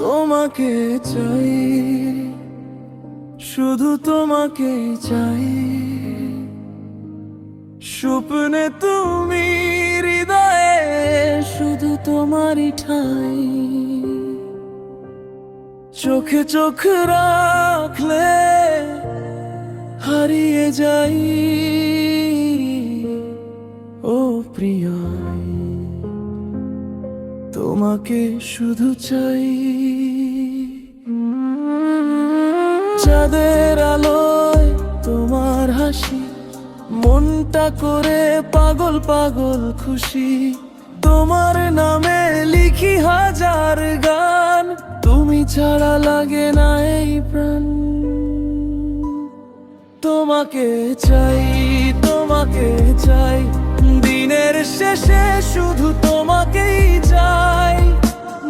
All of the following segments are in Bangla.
তোমাকে চাই, শুধু তোমাকে চাই। স্বপ্নে তুমি, হৃদয়ে শুধু তোমারই ঠাই। চোখে চোখ রাখলে হারিয়ে যাই। ও প্রিয়, তোমাকে শুধু চাই। চাঁদের আলোয় তোমার হাসি, মনটা করে পাগল পাগল খুশি। তোমার নামে লিখি হাজার গান, তুমি ছাড়া লাগে না এই প্রাণ। তোমাকে চাই, তোমাকে চাই, দিনের শেষে শুধু তোমাকেই চাই।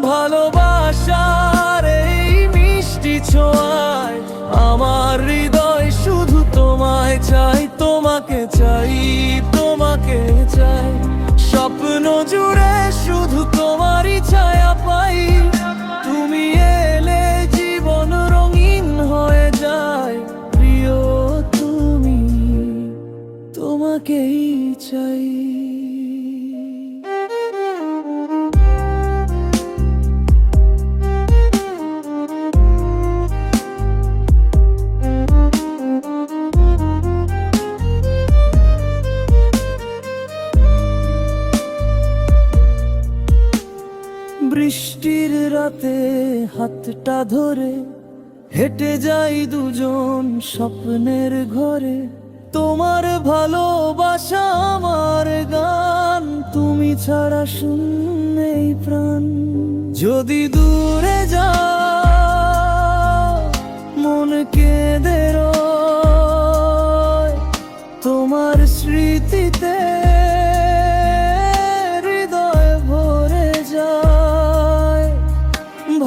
ভালোবাসার এই মিষ্টি ছোঁয়ায় আমার হৃদয় শুধু তোমায় চাই। তোমাকে চাই, তোমাকে চাই, স্বপ্ন জুড়ে শুধু তোমারই ছায়া পাই। তুমি এলে জীবন রঙিন হয়ে যায়। প্রিয় তুমি, তোমাকেই চাই। বৃষ্টির রাতে হাতটা ধরে হেঁটে যাই দুজন স্বপ্নের ঘরে। তোমার ভালোবাসা আমার গান, তুমি ছাড়া শূন্য এই প্রাণ। যদি দূরে যাও মন কেঁদে রয়, তোমার স্মৃতিতে হৃদয় ভরে যায়।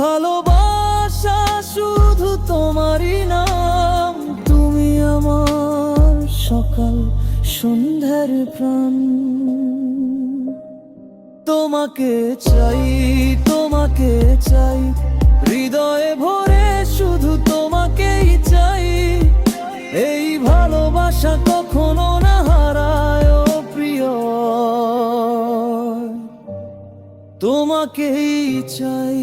ভালোবাসা শুধু তোমারই নাম, তুমি আমার সকাল সন্ধ্যার প্রাণ। তোমাকে চাই, তোমাকে চাই, হৃদয়ে ভরে শুধু তোমাকেই চাই। এই ভালোবাসা কখনো না হারায়। ও প্রিয়, তোমাকেই চাই।